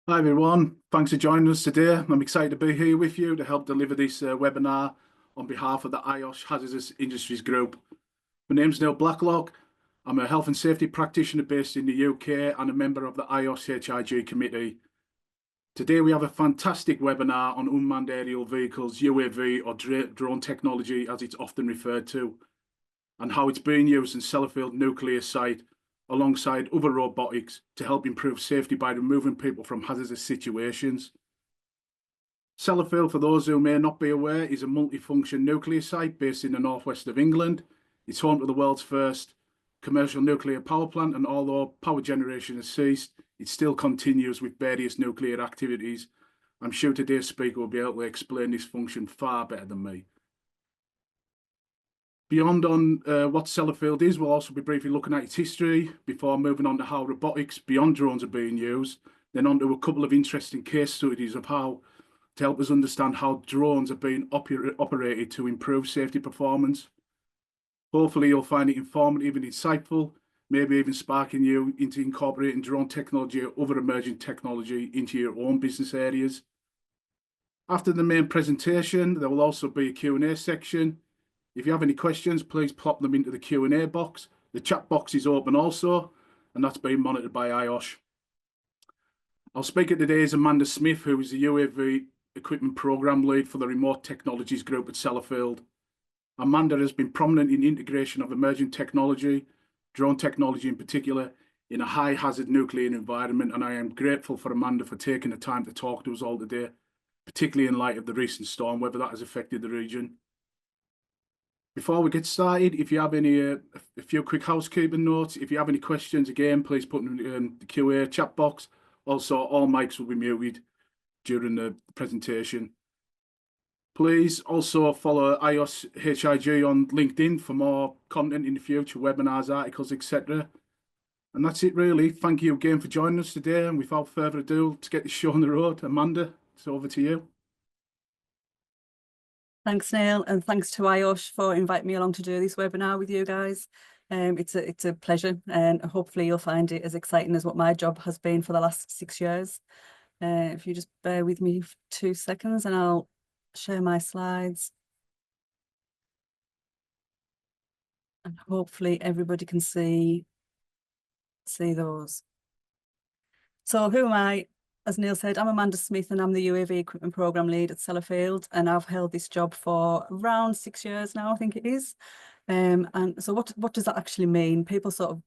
Hi everyone, thanks for joining us today. I'm excited to be here with you to help deliver this webinar on behalf of the IOSH Hazardous Industries Group. My name's Neil Blacklock. I'm a health and safety practitioner based in the UK and a member of the IOSH HIG committee. Today we have a fantastic webinar on unmanned aerial vehicles, UAV or drone technology as it's often referred to, and how it's being used in Sellafield Nuclear Site alongside other robotics to help improve safety by removing people from hazardous situations. Sellafield, for those who may not be aware, is a multifunction nuclear site based in the northwest of England. It's home to the world's first commercial nuclear power plant, and although power generation has ceased, it still continues with various nuclear activities. I'm sure today's speaker will be able to explain this function far better than me. Beyond on what Sellafield is, we'll also be briefly looking at its history before moving on to how robotics beyond drones are being used, then on to a couple of interesting case studies of how to help us understand how drones are being operated to improve safety performance. Hopefully you'll find it informative and insightful, maybe even sparking you into incorporating drone technology or other emerging technology into your own business areas. After the main presentation, there will also be a Q&A section. If you have any questions, please plop them into the Q&A box. The chat box is open also, and that's being monitored by IOSH. Our speaker today is Amanda Smith, who is the UAV Equipment Program Lead for the Remote Technologies Group at Sellafield. Amanda has been prominent in the integration of emerging technology, drone technology in particular, in a high hazard nuclear environment, and I am grateful for Amanda for taking the time to talk to us all today, particularly in light of the recent storm, whether that has affected the region. Before we get started, if you have any a few quick housekeeping notes, if you have any questions, again, please put them in the QA chat box. Also, all mics will be muted during the presentation. Please also follow IOSH HIG on LinkedIn for more content in the future, webinars, articles, etc. And that's it really. Thank you again for joining us today. And without further ado, let's get this show on the road. Amanda, it's over to you. Thanks, Neil, and thanks to IOSH for inviting me along to do this webinar with you guys. It's a pleasure, and hopefully you'll find it as exciting as what my job has been for the last 6 years. If you just bear with me for 2 seconds and I'll share my slides. And hopefully everybody can see those. So who am I? As Neil said, I'm Amanda Smith and I'm the UAV Equipment Programme Lead at Sellafield, and I've held this job for around 6 years now, I think it is. And so what does that actually mean? People sort of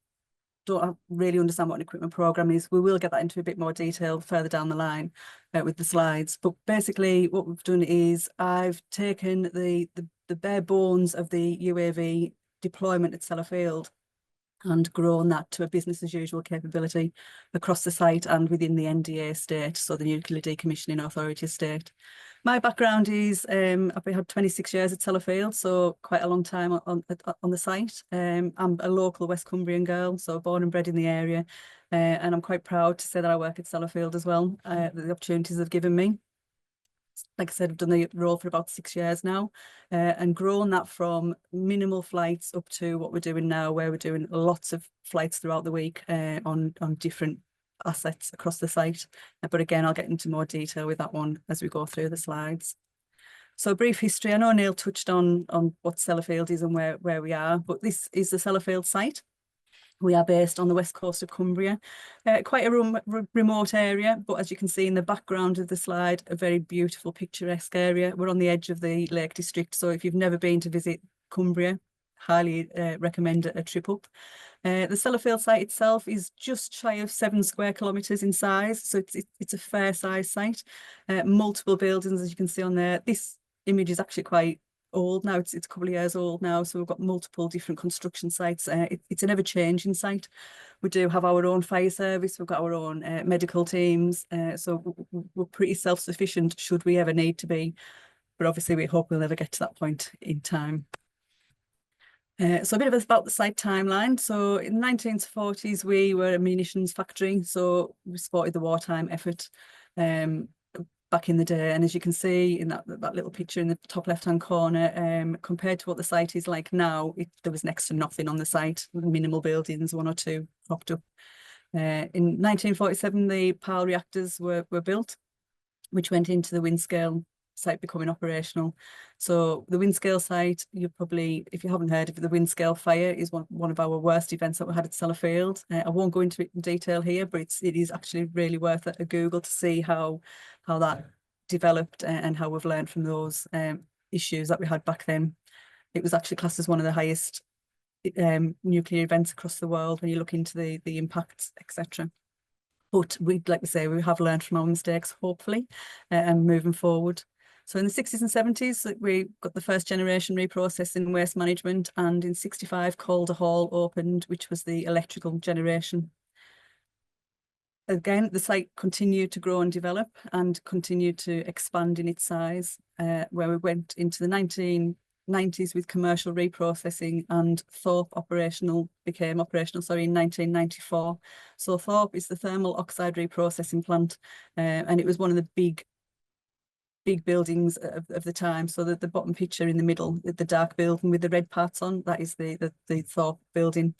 don't really understand what an equipment programme is. We will get that into a bit more detail further down the line with the slides. But basically what we've done is I've taken the bare bones of the UAV deployment at Sellafield and grown that to a business as usual capability across the site and within the NDA estate, so the Nuclear Decommissioning Authority estate. My background is I've had 26 years at Sellafield, so quite a long time on the site. I'm a local West Cumbrian girl, so born and bred in the area, and I'm quite proud to say that I work at Sellafield as well, the opportunities they've given me. Like I said, I've done the role for about 6 years now, and grown that from minimal flights up to what we're doing now, where we're doing lots of flights throughout the week on different assets across the site. But again, I'll get into more detail with that one as we go through the slides. So a brief history. I know Neil touched on what Sellafield is and where we are, but this is the Sellafield site. We are based on the west coast of Cumbria, quite a remote area, but as you can see in the background of the slide, a very beautiful picturesque area. We're on the edge of the Lake District, so if you've never been to visit Cumbria, highly recommend a trip up. The Sellafield site itself is just shy of 7 square kilometres in size, so it's a fair size site. Multiple buildings, as you can see on there. This image is actually quite old now. It's a couple of years old now, so we've got multiple different construction sites. It's an ever-changing site. We do have our own fire service, we've got our own medical teams, so we're pretty self-sufficient should we ever need to be, but obviously we hope we'll never get to that point in time. So a bit about the site timeline. So in the 1940s we were a munitions factory, so we supported the wartime effort back in the day, and as you can see in that little picture in the top left hand corner, compared to what the site is like now, there was next to nothing on the site, minimal buildings, 1 or 2 propped up. In 1947, the PAL reactors were built, which went into the Windscale site becoming operational. So the Windscale site, you probably, if you haven't heard of it, the Windscale fire is one of our worst events that we had at Sellafield. I won't go into it in detail here, but it is actually really worth a Google to see how that developed and how we've learned from those issues that we had back then. It was actually classed as one of the highest nuclear events across the world when you look into the impacts, etc. But we'd like to say we have learned from our mistakes, hopefully, and moving forward. So in the 60s and 70s, we got the first generation reprocessing waste management, and in 65, Calder Hall opened, which was the electrical generation. Again, the site continued to grow and develop and continued to expand in its size, where we went into the 1990s with commercial reprocessing, and Thorpe became operational in 1994. So Thorpe is the thermal oxide reprocessing plant, and it was one of the big buildings of the time. So the bottom picture in the middle, the dark building with the red parts on, that is the Thorpe building.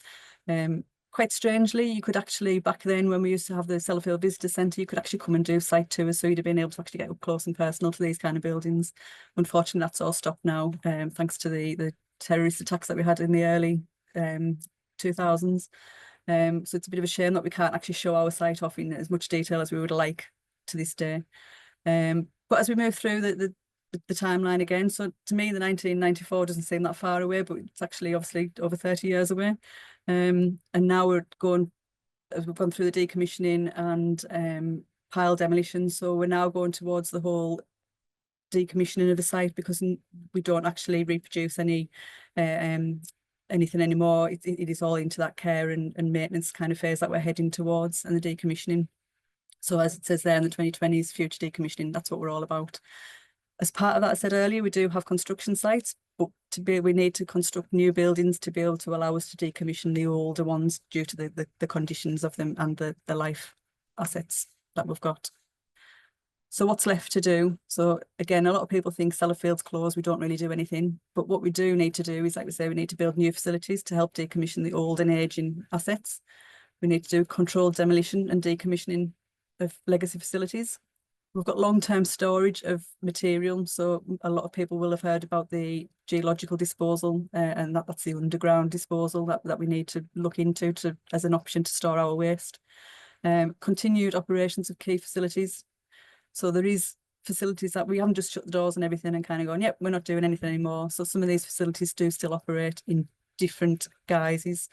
Quite strangely, you could actually, back then when we used to have the Sellafield Visitor Centre, you could actually come and do site tours, so you'd have been able to actually get up close and personal to these kind of buildings. Unfortunately, that's all stopped now, thanks to the terrorist attacks that we had in the early 2000s. So it's a bit of a shame that we can't actually show our site off in as much detail as we would like to this day. But as we move through the timeline again, so to me, the 1994 doesn't seem that far away, but it's actually obviously over 30 years away. And now we've gone through the decommissioning and pile demolition. So we're now going towards the whole decommissioning of the site, because we don't actually reproduce anything anymore. It is all into that care and maintenance kind of phase that we're heading towards, and the decommissioning. So as it says there in the 2020s, future decommissioning, that's what we're all about. As part of that, I said earlier, we do have construction sites, but we need to construct new buildings to be able to allow us to decommission the older ones due to the conditions of them and the life assets that we've got. So what's left to do? So again, a lot of people think Sellafield's closed, we don't really do anything. But what we do need to do is, like we say, we need to build new facilities to help decommission the old and aging assets. We need to do controlled demolition and decommissioning of legacy facilities. We've got long-term storage of material. So a lot of people will have heard about the geological disposal, and that's the underground disposal that we need to look into as an option to store our waste. Continued operations of key facilities. So there is facilities that we haven't just shut the doors and everything and kind of gone, yep, we're not doing anything anymore. So some of these facilities do still operate in different guises.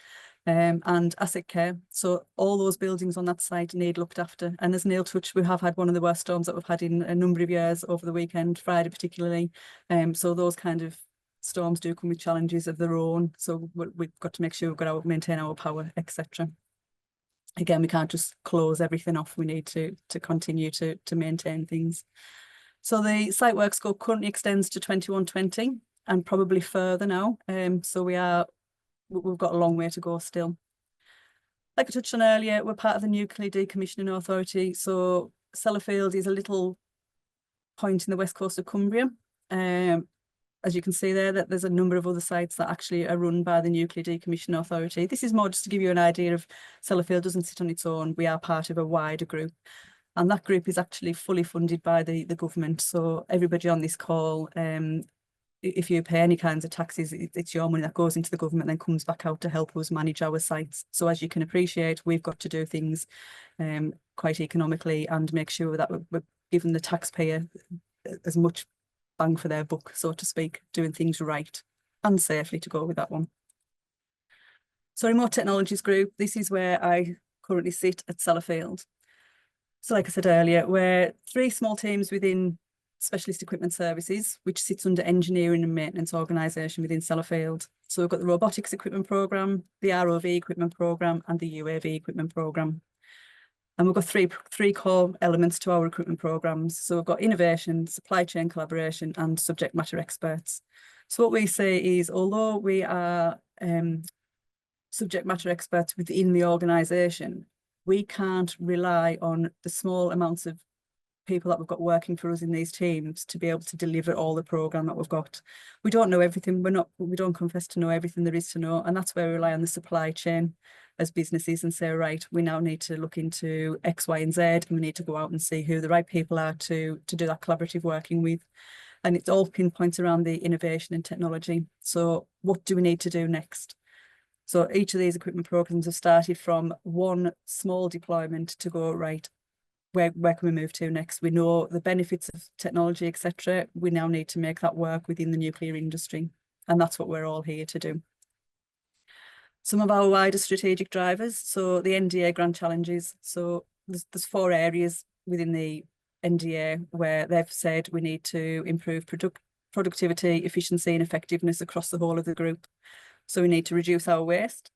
And asset care. So all those buildings on that site need looked after. And as Neil touched, we have had one of the worst storms that we've had in a number of years over the weekend, Friday particularly. So those kind of storms do come with challenges of their own. So we've got to make sure we've got to maintain our power, etc. Again, we can't just close everything off. We need to continue to maintain things. So the site work scope currently extends to 2120 and probably further now. So we've got a long way to go still. Like I touched on earlier, we're part of the Nuclear Decommissioning Authority. So Sellafield is a little point in the west coast of Cumbria. As you can see there, that there's a number of other sites that actually are run by the Nuclear Decommissioning Authority. This is more just to give you an idea of Sellafield doesn't sit on its own. We are part of a wider group. And that group is actually fully funded by the government. So everybody on this call, if you pay any kinds of taxes, it's your money that goes into the government and then comes back out to help us manage our sites. So as you can appreciate, we've got to do things quite economically and make sure that we're giving the taxpayer as much bang for their buck, so to speak, doing things right and safely to go with that one. So Remote Technologies Group, this is where I currently sit at Sellafield. So like I said earlier, we're 3 small teams within Specialist Equipment Services, which sits under Engineering and Maintenance Organisation within Sellafield. So we've got the Robotics Equipment Programme, the ROV Equipment Programme and the UAV Equipment Programme. And we've got three core elements to our equipment programmes. So we've got innovation, supply chain collaboration and subject matter experts. So what we say is, although we are subject matter experts within the organisation, we can't rely on the small amounts of people that we've got working for us in these teams to be able to deliver all the programme that we've got. We don't know everything. We don't confess to know everything there is to know, and that's where we rely on the supply chain. as businesses and say, right, we now need to look into X, Y, and Z, and we need to go out and see who the right people are to do that collaborative working with. And it's all pinpoints around the innovation and technology. So what do we need to do next? So each of these equipment programs have started from one small deployment to go, right, where can we move to next? We know the benefits of technology, etc. We now need to make that work within the nuclear industry. And that's what we're all here to do. Some of our wider strategic drivers. So the NDA grant challenges. So there's 4 areas within the NDA where they've said we need to improve productivity, efficiency and effectiveness across the whole of the group. So we need to reduce our waste.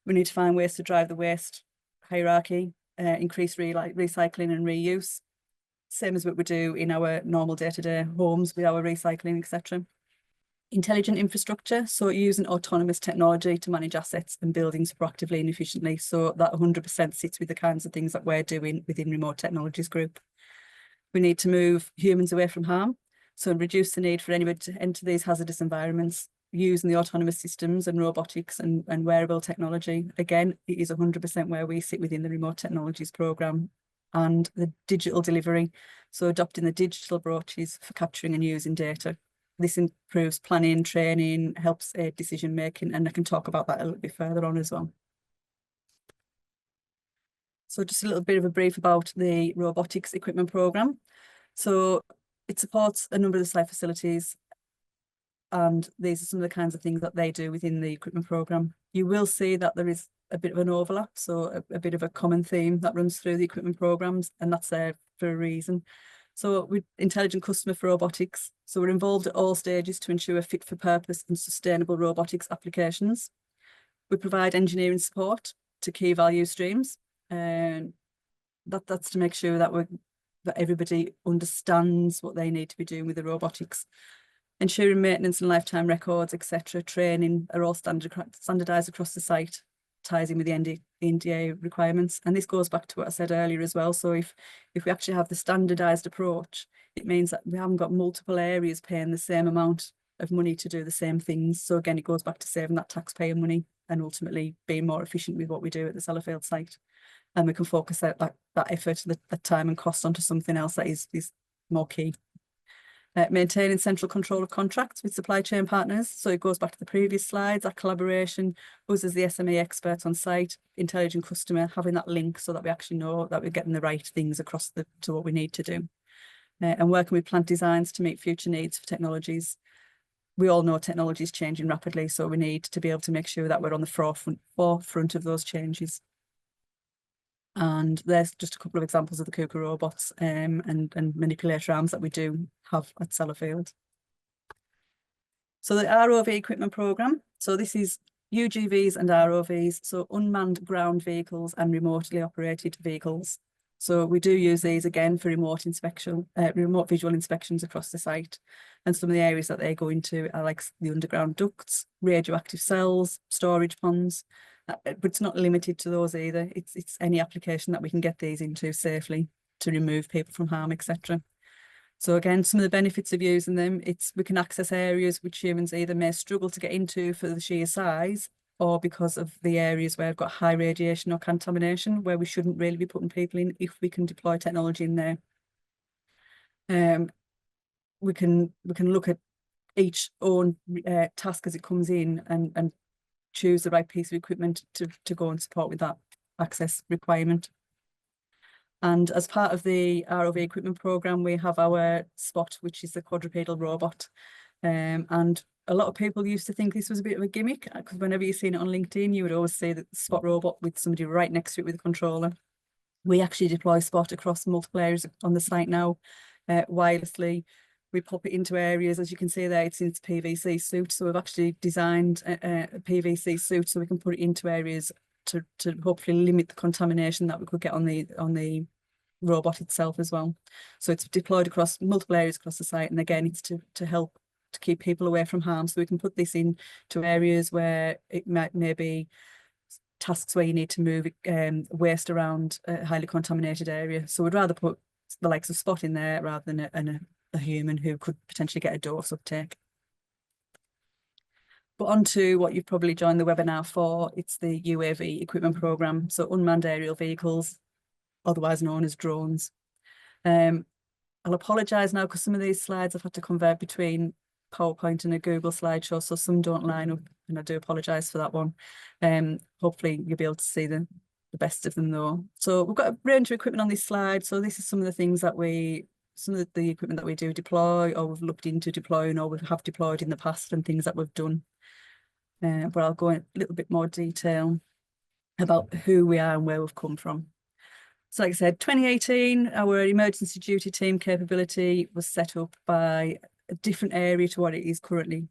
We need to find ways to drive the waste hierarchy, increase recycling and reuse, same as what we do in our normal day-to-day homes with our recycling, etc. Intelligent infrastructure, so using autonomous technology to manage assets and buildings proactively and efficiently, so that 100% sits with the kinds of things that we're doing within Remote Technologies Group. We need to move humans away from harm, so reduce the need for anybody to enter these hazardous environments, using the autonomous systems and robotics and wearable technology. Again, it is 100% where we sit within the Remote Technologies programme. And the digital delivery, so adopting the digital approaches for capturing and using data. This improves planning, training, helps aid decision making, and I can talk about that a little bit further on as well. So just a little bit of a brief about the robotics equipment programme. So it supports a number of the site facilities, and these are some of the kinds of things that they do within the equipment programme. You will see that there is a bit of an overlap, so a bit of a common theme that runs through the equipment programmes, and that's there for a reason. So with intelligent customer for robotics, so we're involved at all stages to ensure fit for purpose and sustainable robotics applications. We provide engineering support to key value streams, and that's to make sure that that everybody understands what they need to be doing with the robotics. Ensuring maintenance and lifetime records, etc., training are all standardised across the site, ties in with the NDA requirements. And this goes back to what I said earlier as well. So if we actually have the standardised approach, it means that we haven't got multiple areas paying the same amount of money to do the same things. So again, it goes back to saving that taxpayer money and ultimately being more efficient with what we do at the Sellafield site. And we can focus that effort, the time and cost onto something else that is more key. Maintaining central control of contracts with supply chain partners. So it goes back to the previous slides, that collaboration, us as the SME experts on site, intelligent customer, having that link so that we actually know that we're getting the right things across to what we need to do. And working with plant designs to meet future needs for technologies. We all know technology is changing rapidly, so we need to be able to make sure that we're on the forefront of those changes. And there's just a couple of examples of the KUKA robots and manipulator arms that we do have at Sellafield. So the ROV equipment programme. So this is UGVs and ROVs, so unmanned ground vehicles and remotely operated vehicles. So we do use these again for remote visual inspections across the site. And some of the areas that they go into are like the underground ducts, radioactive cells, storage ponds. But it's not limited to those either. It's any application that we can get these into safely to remove people from harm, etc. So again, some of the benefits of using them, we can access areas which humans either may struggle to get into for the sheer size, or because of the areas where we've got high radiation or contamination, where we shouldn't really be putting people in if we can deploy technology in there. We can look at each own task as it comes in and choose the right piece of equipment to go and support with that access requirement. And as part of the ROV equipment programme, we have our Spot, which is the quadrupedal robot. And a lot of people used to think this was a bit of a gimmick, because whenever you've seen it on LinkedIn, you would always see the Spot robot with somebody right next to it with a controller. We actually deploy Spot across multiple areas on the site now, wirelessly. We pop it into areas, as you can see there, it's in its PVC suit. So we've actually designed a PVC suit so we can put it into areas to hopefully limit the contamination that we could get on the robot itself as well. So it's deployed across multiple areas across the site. And again, it's to help to keep people away from harm. So we can put this in to areas where it may be tasks where you need to move waste around a highly contaminated area. So we'd rather put the likes of Spot in there rather than a human who could potentially get a dose uptake. But on to what you've probably joined the webinar for, it's the UAV equipment programme, so unmanned aerial vehicles, otherwise known as drones. I'll apologise now because some of these slides I've had to convert between PowerPoint and a Google slideshow, so some don't line up, and I do apologise for that one. Hopefully you'll be able to see the best of them though. So we've got a range of equipment on this slide. So this is some of the things that some of the equipment that we do deploy, or we've looked into deploying, or we have deployed in the past, and things that we've done. But I'll go in a little bit more detail about who we are and where we've come from. So like I said, 2018, our emergency duty team capability was set up by a different area to what it is currently.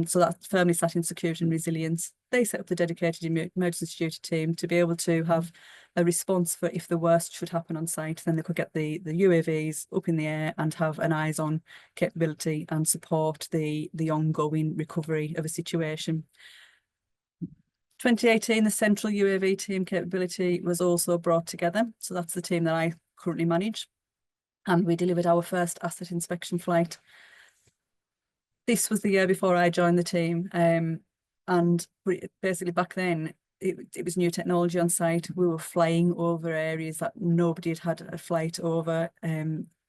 So that's firmly sat in security and resilience. They set up the dedicated emergency duty team to be able to have a response for if the worst should happen on site, then they could get the UAVs up in the air and have an eyes-on capability and support the ongoing recovery of a situation. 2018, the central UAV team capability was also brought together. So that's the team that I currently manage. And we delivered our first asset inspection flight. This was the year before I joined the team. And basically back then, it was new technology on site. We were flying over areas that nobody had a flight over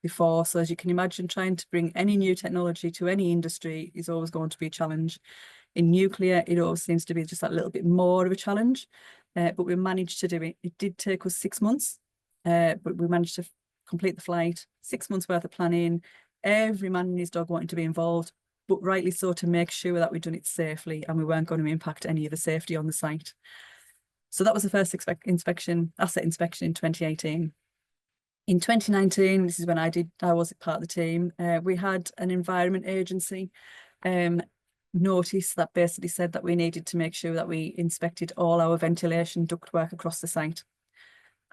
before. So as you can imagine, trying to bring any new technology to any industry is always going to be a challenge. In nuclear, it always seems to be just that little bit more of a challenge, but we managed to do it. It did take us 6 months, but we managed to complete the flight, 6 months worth of planning, every man and his dog wanting to be involved, but rightly so, to make sure that we'd done it safely and we weren't going to impact any of the safety on the site. So that was the first asset inspection in 2018. In 2019, this is when I was part of the team, we had an environment agency notice that basically said that we needed to make sure that we inspected all our ventilation ductwork across the site.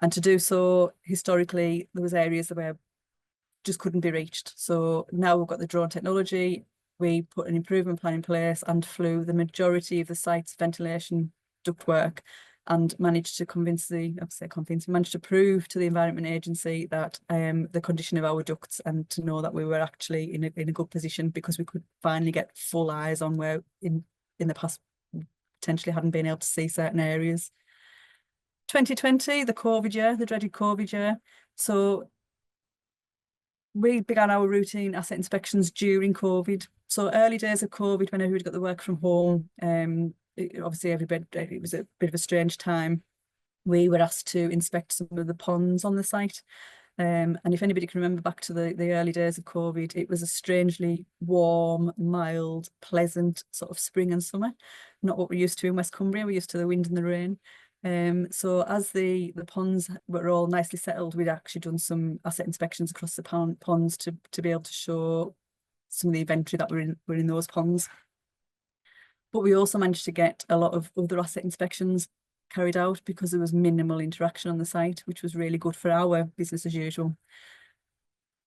And to do so, historically, there was areas where just couldn't be reached. So now we've got the drone technology, we put an improvement plan in place and flew the majority of the site's ventilation ductwork and managed to managed to prove to the Environment Agency that the condition of our ducts, and to know that we were actually in a good position, because we could finally get full eyes on where in the past potentially hadn't been able to see certain areas. 2020, the COVID year, the dreaded COVID year. So we began our routine asset inspections during COVID. So early days of COVID, when everybody got the work from home, obviously it was a bit of a strange time. We were asked to inspect some of the ponds on the site. And if anybody can remember back to the early days of COVID, it was a strangely warm, mild, pleasant sort of spring and summer. Not what we're used to in West Cumbria. We're used to the wind and the rain. So as the ponds were all nicely settled, we'd actually done some asset inspections across the ponds to be able to show some of the inventory that were in those ponds. But we also managed to get a lot of other asset inspections carried out because there was minimal interaction on the site, which was really good for our business as usual.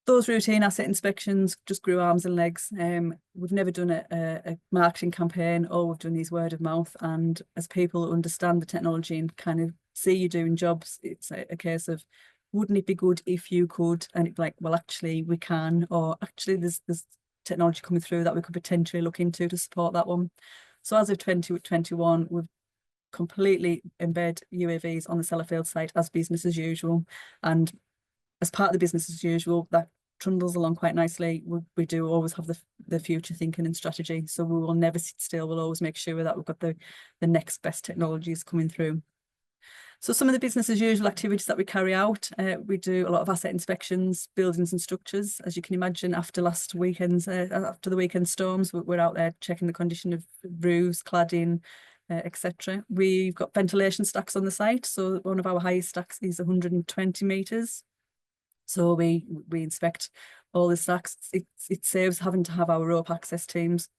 Those routine asset inspections just grew arms and legs. We've never done a marketing campaign. All we've done is word of mouth. And as people understand the technology and kind of see you doing jobs, it's a case of, wouldn't it be good if you could? And it's like, well, actually we can, or actually there's technology coming through that we could potentially look into to support that one. So as of 2021, we've completely embed UAVs on the Sellafield site as business as usual. And as part of the business as usual, that trundles along quite nicely. We do always have the future thinking and strategy. So we will never sit still. We'll always make sure that we've got the next best technologies coming through. So some of the business as usual activities that we carry out, we do a lot of asset inspections, buildings and structures. As you can imagine, after last weekend's, after the weekend storms, we're out there checking the condition of roofs, cladding, etc. We've got ventilation stacks on the site. So one of our highest stacks is 120 metres. So we inspect all the stacks. It saves having to have our rope access teams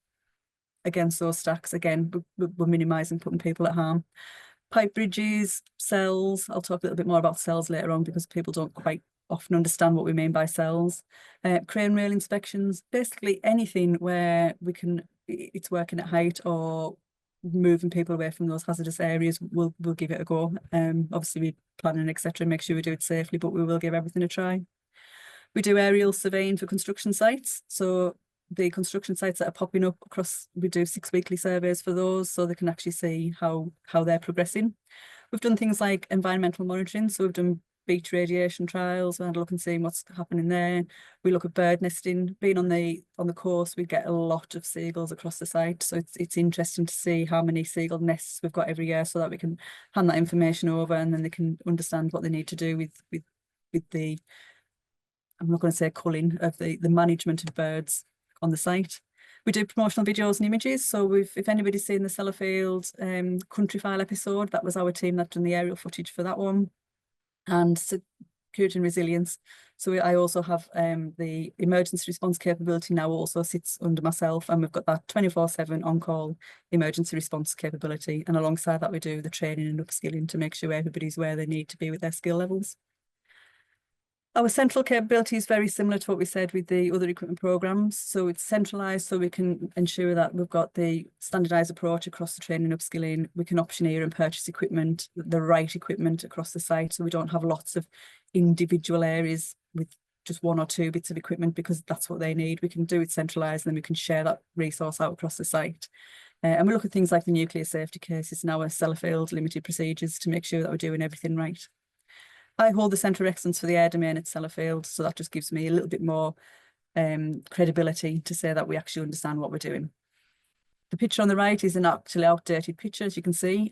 against those stacks. Again, we're minimising putting people at harm. Pipe bridges, cells. I'll talk a little bit more about cells later on because people don't quite often understand what we mean by cells. Crane rail inspections, basically anything where it's working at height or moving people away from those hazardous areas, we'll give it a go. Obviously we plan and etc. make sure we do it safely, but we will give everything a try. We do aerial surveying for construction sites. So the construction sites that are popping up across, we do 6 weekly surveys for those, so they can actually see how they're progressing. We've done things like environmental monitoring, so we've done beach radiation trials. We had a look and see what's happening there. We look at bird nesting. Being on the course, we get a lot of seagulls across the site, so it's interesting to see how many seagull nests we've got every year, so that we can hand that information over, and then they can understand what they need to do with the, I'm not going to say culling, of the management of birds on the site. We do promotional videos and images. So if anybody's seen the Sellafield country file episode, that was our team that done the aerial footage for that one. And security and resilience. So I also have the emergency response capability now also sits under myself, and we've got that 24/7 on-call emergency response capability. And alongside that, we do the training and upskilling to make sure everybody's where they need to be with their skill levels. Our central capability is very similar to what we said with the other equipment programs. So it's centralized, so we can ensure that we've got the standardized approach across the training and upskilling. We can optioneer and purchase equipment, the right equipment across the site. So we don't have lots of individual areas with just 1 or 2 bits of equipment, because that's what they need. We can do it centralized, and then we can share that resource out across the site. And we look at things like the nuclear safety cases and our Sellafield limited procedures to make sure that we're doing everything right. I hold the Centre of Excellence for the Air Domain at Sellafield, so that just gives me a little bit more credibility to say that we actually understand what we're doing. The picture on the right is an actually outdated picture, as you can see,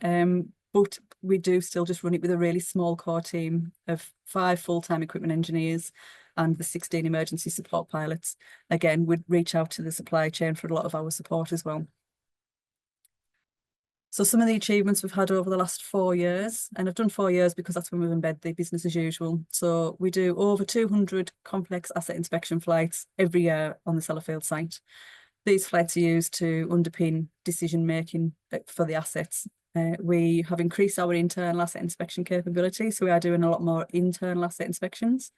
but we do still just run it with a really small core team of 5 full-time equipment engineers and the 16 emergency support pilots. Again, we'd reach out to the supply chain for a lot of our support as well. So some of the achievements we've had over the last 4 years, and I've done 4 years because that's when we've embedded the business as usual. So we do over 200 complex asset inspection flights every year on the Sellafield site. These flights are used to underpin decision making for the assets. We have increased our internal asset inspection capability, so we are doing a lot more internal asset inspections.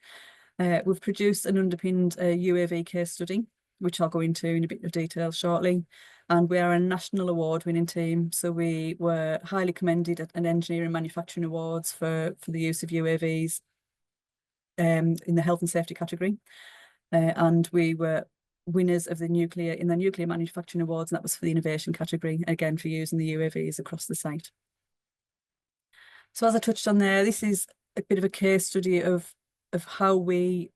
We've produced and underpinned a UAV case study, which I'll go into in a bit of detail shortly. And we are a national award winning team. So we were highly commended at an engineering manufacturing awards for the use of UAVs in the health and safety category. And we were winners of the nuclear manufacturing awards, and that was for the innovation category, again for using the UAVs across the site. So as I touched on there, this is a bit of a case study of how we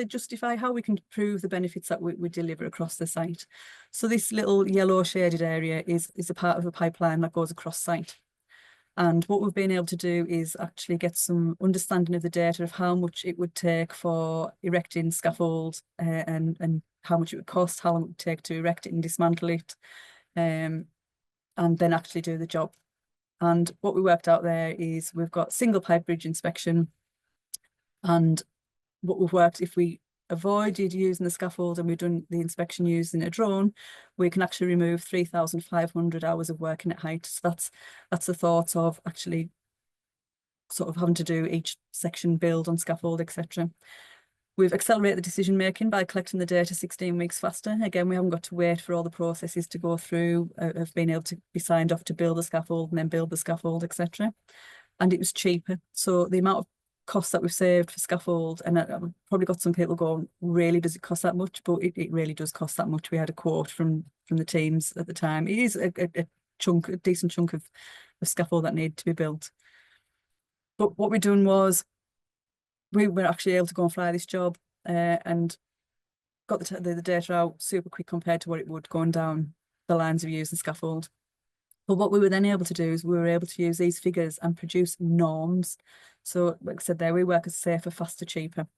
justify how we can prove the benefits that we deliver across the site. So this little yellow shaded area is a part of a pipeline that goes across site. And what we've been able to do is actually get some understanding of the data of how much it would take for erecting scaffold and how much it would cost, how long it would take to erect it and dismantle it, and then actually do the job. And what we worked out there is we've got single pipe bridge inspection, and what we've worked, if we avoided using the scaffold and we've done the inspection using a drone, we can actually remove 3,500 hours of working at height. So that's the thought of actually sort of having to do each section build on scaffold, etc. We've accelerated the decision making by collecting the data 16 weeks faster. Again, we haven't got to wait for all the processes to go through of being able to be signed off to build the scaffold and then build the scaffold, etc. And it was cheaper. So the amount of costs that we've saved for scaffold, and I've probably got some people going, really, does it cost that much? But it really does cost that much. We had a quote from the teams at the time. It is a decent chunk of scaffold that needed to be built. But what we've done was we were actually able to go and fly this job and got the data out super quick compared to what it would going down the lines of using scaffold. But what we were then able to do is we were able to use these figures and produce norms. So like I said there, we work as safer, faster, cheaper.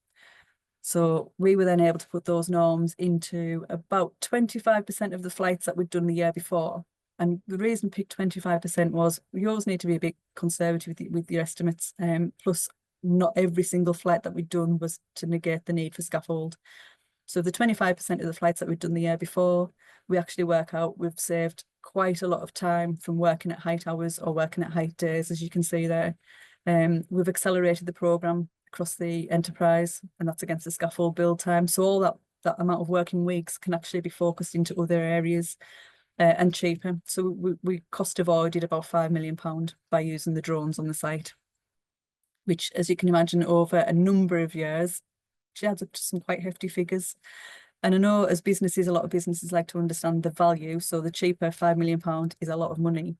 So we were then able to put those norms into about 25% of the flights that we'd done the year before. And the reason we picked 25% was you always need to be a bit conservative with your estimates. Plus, not every single flight that we'd done was to negate the need for scaffold. So the 25% of the flights that we'd done the year before, we actually work out we've saved quite a lot of time from working at height hours or working at height days, as you can see there. We've accelerated the programme across the enterprise, and that's against the scaffold build time. So all that amount of working weeks can actually be focused into other areas and cheaper. So we cost avoided about £5 million by using the drones on the site, which, as you can imagine, over a number of years, actually adds up to some quite hefty figures. And I know as businesses, a lot of businesses like to understand the value. So the cheaper £5 million is a lot of money,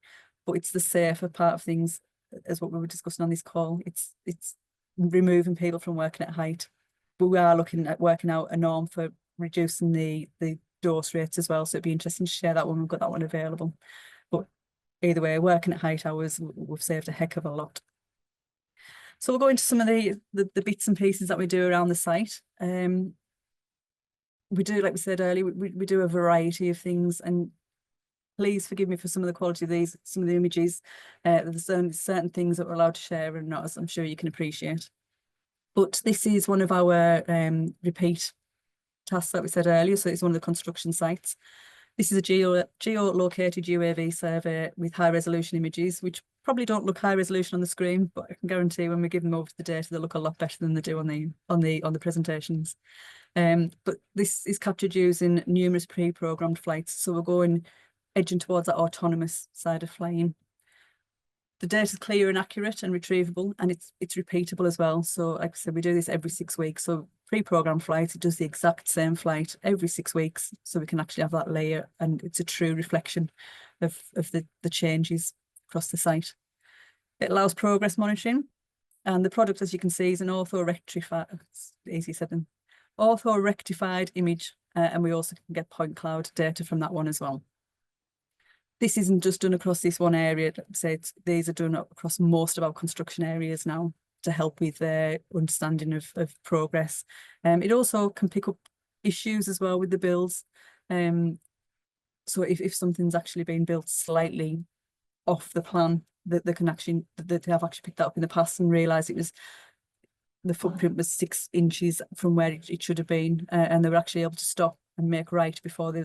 but it's the safer part of things, as what we were discussing on this call. It's removing people from working at height. But we are looking at working out a norm for reducing the dose rates as well. So it'd be interesting to share that when we've got that one available. But either way, working at height hours, we've saved a heck of a lot. So we'll go into some of the bits and pieces that we do around the site. We do, like we said earlier, we do a variety of things, and please forgive me for some of the quality of these, some of the images. There's certain things that we're allowed to share and not, as I'm sure you can appreciate. But this is one of our repeat tasks that we said earlier. So it's one of the construction sites. This is a geolocated UAV survey with high resolution images, which probably don't look high resolution on the screen, but I can guarantee when we give them over to the data, they look a lot better than they do on the presentations. But this is captured using numerous pre-programmed flights. So we're edging towards that autonomous side of flying. The data is clear and accurate and retrievable, and it's repeatable as well. So like I said, we do this every 6 weeks. So pre-programmed flights, it does the exact same flight every 6 weeks. So we can actually have that layer, and it's a true reflection of the changes across the site. It allows progress monitoring, and the product, as you can see, is an ortho-rectified, it's easy said than ortho-rectified image, and we also can get point cloud data from that one as well. This isn't just done across this one area. These are done across most of our construction areas now to help with their understanding of progress. It also can pick up issues as well with the builds. So if something's actually been built slightly off the plan, that they have actually picked that up in the past and realised the footprint was 6 inches from where it should have been, and they were actually able to stop and make right before they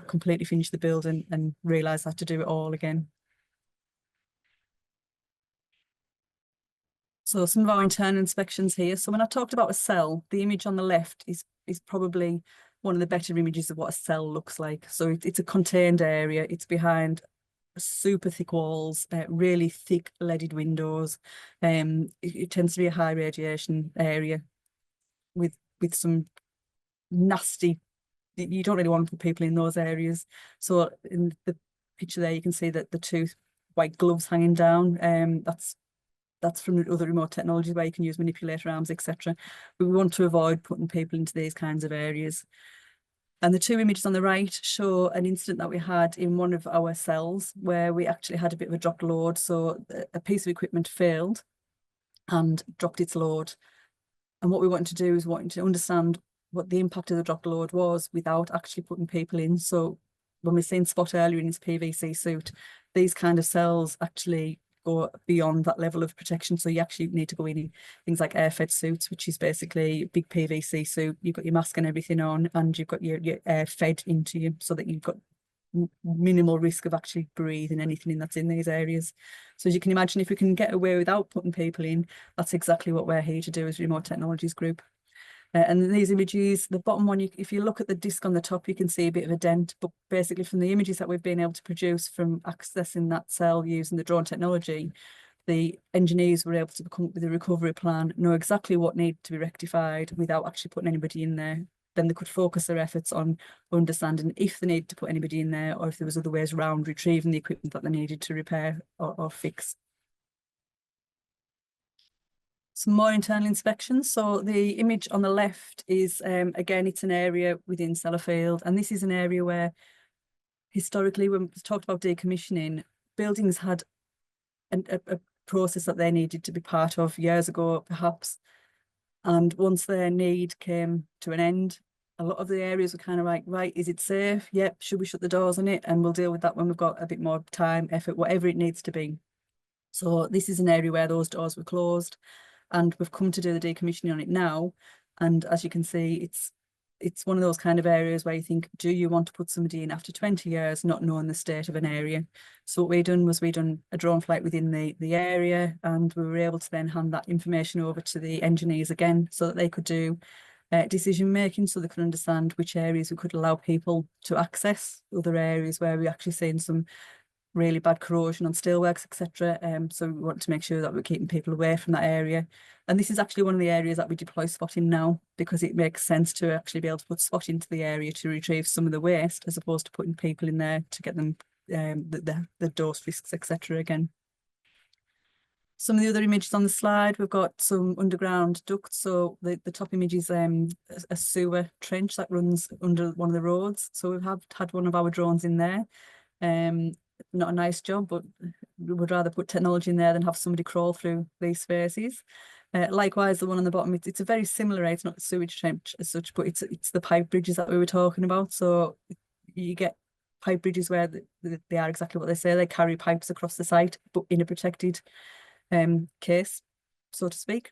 completely finished the build and realised they had to do it all again. So some of our internal inspections here. So when I talked about a cell, the image on the left is probably one of the better images of what a cell looks like. So it's a contained area. It's behind super thick walls, really thick leaded windows. It tends to be a high radiation area with some nasty, you don't really want to put people in those areas. So in the picture there, you can see that the 2 white gloves hanging down. That's from other remote technologies where you can use manipulator arms, etc. But we want to avoid putting people into these kinds of areas. And the 2 images on the right show an incident that we had in one of our cells where we actually had a bit of a dropped load. So a piece of equipment failed and dropped its load. And what we wanted to do is wanting to understand what the impact of the dropped load was without actually putting people in. So when we're seeing Spot earlier in his PVC suit, these kind of cells actually go beyond that level of protection. So you actually need to go in things like air-fed suits, which is basically a big PVC suit. You've got your mask and everything on, and you've got your air fed into you so that you've got minimal risk of actually breathing anything that's in these areas. So as you can imagine, if we can get away without putting people in, that's exactly what we're here to do as Remote Technologies Group. And these images, the bottom one, if you look at the disc on the top, you can see a bit of a dent, but basically from the images that we've been able to produce from accessing that cell using the drone technology, the engineers were able to come up with a recovery plan, know exactly what needed to be rectified without actually putting anybody in there. Then they could focus their efforts on understanding if they needed to put anybody in there or if there was other ways around retrieving the equipment that they needed to repair or fix. Some more internal inspections. So the image on the left is, again, it's an area within Sellafield. And this is an area where historically, when we talked about decommissioning, buildings had a process that they needed to be part of years ago, perhaps. And once their need came to an end, a lot of the areas were kind of like, right, is it safe? Yep, should we shut the doors on it? And we'll deal with that when we've got a bit more time, effort, whatever it needs to be. So this is an area where those doors were closed. And we've come to do the decommissioning on it now. And as you can see, it's one of those kind of areas where you think, do you want to put somebody in after 20 years, not knowing the state of an area? So what we done a drone flight within the area, and we were able to then hand that information over to the engineers again so that they could do decision making, so they could understand which areas we could allow people to access, other areas where we're actually seeing some really bad corrosion on steelworks, etc. So we want to make sure that we're keeping people away from that area. And this is actually one of the areas that we deploy SWAT in now, because it makes sense to actually be able to put SWAT into the area to retrieve some of the waste, as opposed to putting people in there to get them the dose risks, etc. again. Some of the other images on the slide, we've got some underground ducts. So the top image is a sewer trench that runs under one of the roads. So we've had one of our drones in there. Not a nice job, but we would rather put technology in there than have somebody crawl through these spaces. Likewise, the one on the bottom, it's a very similar, it's not a sewage trench as such, but it's the pipe bridges that we were talking about. So you get pipe bridges where they are exactly what they say. They carry pipes across the site, but in a protected case, so to speak.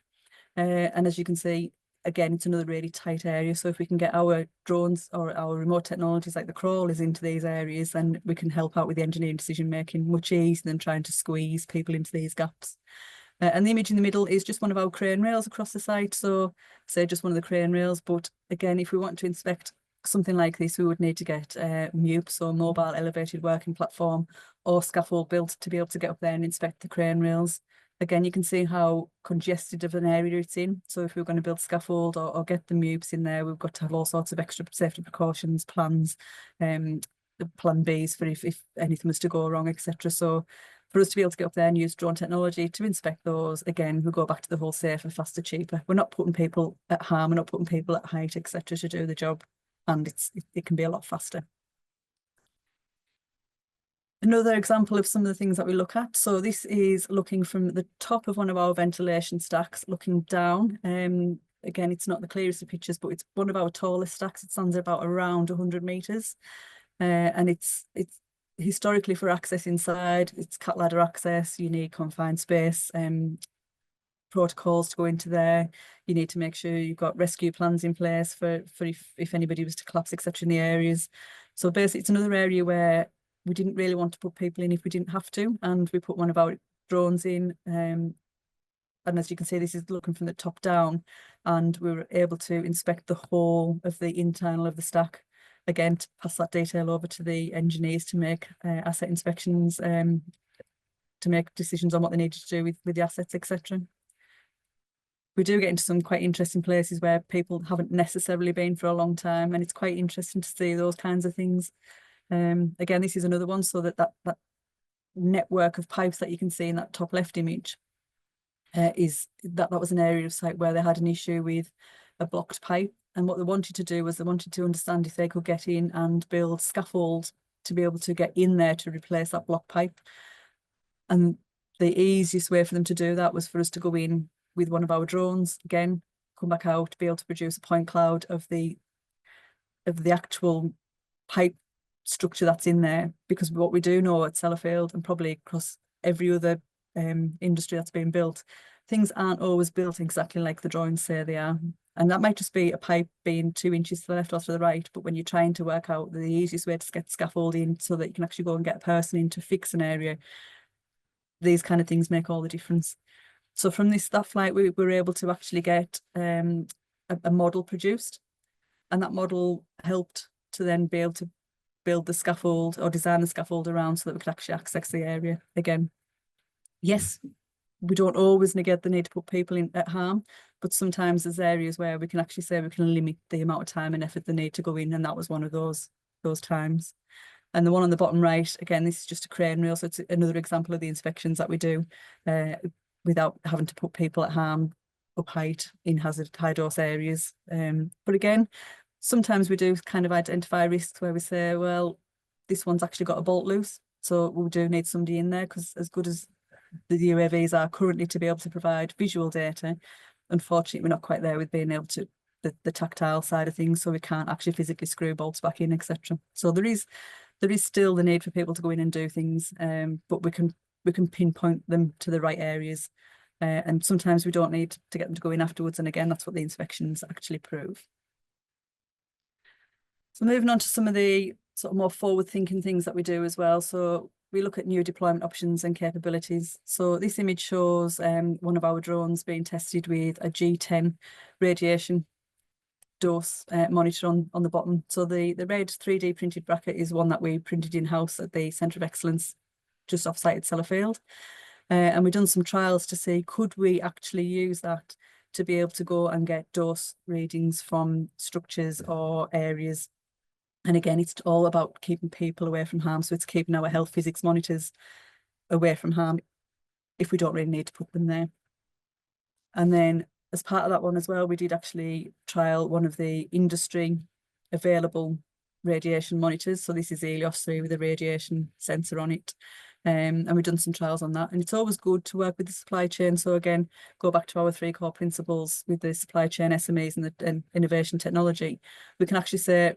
And as you can see, again, it's another really tight area. So if we can get our drones or our remote technologies like the crawlers into these areas, then we can help out with the engineering decision making much easier than trying to squeeze people into these gaps. And the image in the middle is just one of our crane rails across the site. So say just one of the crane rails. But again, if we want to inspect something like this, we would need to get MUP, so mobile elevated working platform, or scaffold built to be able to get up there and inspect the crane rails. Again, you can see how congested of an area it's in. So if we're going to build scaffold or get the MUPs in there, we've got to have all sorts of extra safety precautions, plans, the plan Bs for if anything was to go wrong, etc. So for us to be able to get up there and use drone technology to inspect those, again, we go back to the whole safer, faster, cheaper. We're not putting people at harm, we're not putting people at height, etc. to do the job, and it can be a lot faster. Another example of some of the things that we look at. So this is looking from the top of one of our ventilation stacks, looking down. Again, it's not the clearest of pictures, but it's one of our tallest stacks. It stands about around 100 meters. And it's historically for access inside, it's cat ladder access, you need confined space, protocols to go into there. You need to make sure you've got rescue plans in place for if anybody was to collapse, etc. in the areas. So basically, it's another area where we didn't really want to put people in if we didn't have to, and we put one of our drones in. And as you can see, this is looking from the top down, and we were able to inspect the whole of the internal of the stack. Again, to pass that detail over to the engineers to make asset inspections, to make decisions on what they needed to do with the assets, etc. We do get into some quite interesting places where people haven't necessarily been for a long time, and it's quite interesting to see those kinds of things. Again, this is another one, so that network of pipes that you can see in that top left image is that was an area of site where they had an issue with a blocked pipe, and what they wanted to do was they wanted to understand if they could get in and build scaffold to be able to get in there to replace that blocked pipe. And the easiest way for them to do that was for us to go in with one of our drones, again, come back out, be able to produce a point cloud of the actual pipe structure that's in there. Because what we do know at Sellafield, and probably across every other industry that's being built, things aren't always built exactly like the drawings say they are. And that might just be a pipe being 2 inches to the left or to the right, but when you're trying to work out the easiest way to get scaffolding so that you can actually go and get a person in to fix an area, these kind of things make all the difference. So from this stuff, like we were able to actually get a model produced, and that model helped to then be able to build the scaffold or design the scaffold around so that we could actually access the area again. Yes, we don't always negate the need to put people in at harm, but sometimes there's areas where we can actually say we can limit the amount of time and effort they need to go in, and that was one of those times. And the one on the bottom right, again, this is just a crane rail, so it's another example of the inspections that we do without having to put people at harm up height in high dose areas. But again, sometimes we do kind of identify risks where we say, well, this one's actually got a bolt loose, so we do need somebody in there, because as good as the UAVs are currently to be able to provide visual data, unfortunately, we're not quite there with being able to the tactile side of things, so we can't actually physically screw bolts back in, etc. So there is still the need for people to go in and do things, but we can pinpoint them to the right areas, and sometimes we don't need to get them to go in afterwards. And again, that's what the inspections actually prove. So moving on to some of the sort of more forward-thinking things that we do as well. So we look at new deployment options and capabilities. So this image shows one of our drones being tested with a G10 radiation dose monitor on the bottom. So the red 3D printed bracket is one that we printed in-house at the Centre of Excellence just off-site at Sellafield. And we've done some trials to see, could we actually use that to be able to go and get dose readings from structures or areas. And again, it's all about keeping people away from harm. So it's keeping our health physics monitors away from harm if we don't really need to put them there. And then as part of that one as well, we did actually trial one of the industry available radiation monitors. So this is the IOSH 3 with a radiation sensor on it. And we've done some trials on that. And it's always good to work with the supply chain. So again, go back to our 3 core principles with the supply chain, SMEs and innovation technology. We can actually say,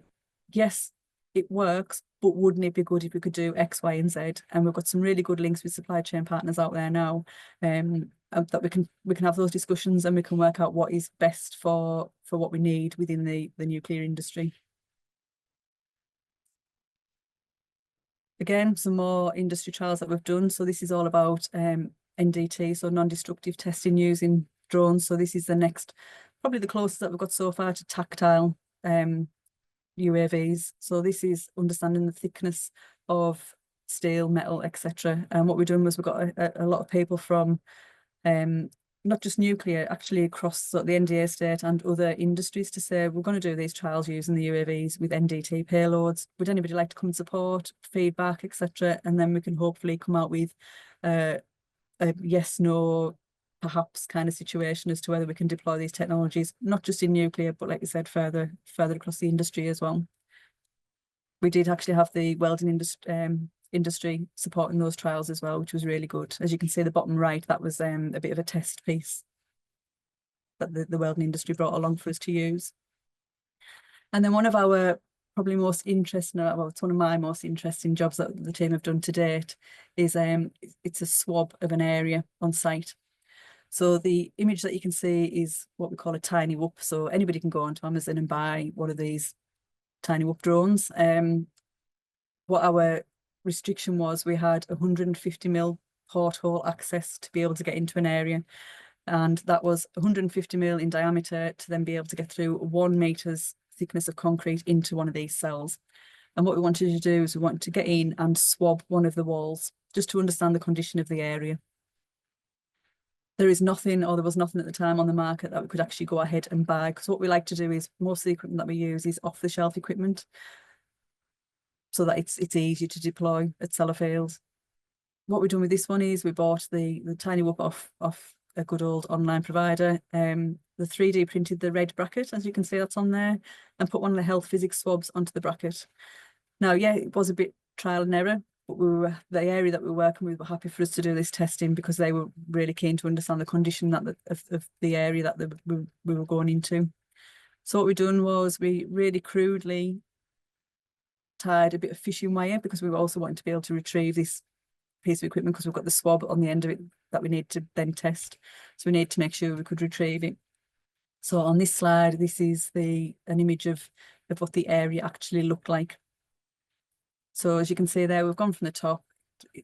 yes, it works, but wouldn't it be good if we could do X, Y, and Z? And we've got some really good links with supply chain partners out there now, that we can have those discussions and we can work out what is best for what we need within the nuclear industry. Again, some more industry trials that we've done. So this is all about NDT, so non-destructive testing using drones. So this is the next, probably the closest that we've got so far to tactile UAVs. So this is understanding the thickness of steel, metal, etc. And what we're doing was we've got a lot of people from not just nuclear, actually across the NDA estate and other industries to say, we're going to do these trials using the UAVs with NDT payloads. Would anybody like to come and support, feedback, etc.? And then we can hopefully come out with a yes, no, perhaps kind of situation as to whether we can deploy these technologies, not just in nuclear, but like I said, further across the industry as well. We did actually have the welding industry supporting those trials as well, which was really good. As you can see, the bottom right, that was a bit of a test piece that the welding industry brought along for us to use. And then one of our probably most interesting, well, it's one of my most interesting jobs that the team have done to date is it's a swab of an area on site. So the image that you can see is what we call a tiny whoop. So anybody can go onto Amazon and buy one of these tiny whoop drones. What our restriction was, we had 150mm porthole access to be able to get into an area, and that was 150mm in diameter to then be able to get through 1 meter's thickness of concrete into one of these cells. And what we wanted to do is we wanted to get in and swab one of the walls just to understand the condition of the area. There is nothing, or there was nothing at the time on the market that we could actually go ahead and buy, because what we like to do is most of the equipment that we use is off-the-shelf equipment, so that it's easy to deploy at Sellafield. What we've done with this one is we bought the tiny whoop off a good old online provider. The 3D printed the red bracket, as you can see that's on there, and put one of the health physics swabs onto the bracket. Now, yeah, it was a bit trial and error, but the area that we were working with were happy for us to do this testing because they were really keen to understand the condition of the area that we were going into. So what we done was we really crudely tied a bit of fishing wire, because we were also wanting to be able to retrieve this piece of equipment, because we've got the swab on the end of it that we need to then test. So we need to make sure we could retrieve it. So on this slide, this is an image of what the area actually looked like. So as you can see there, we've gone from the top.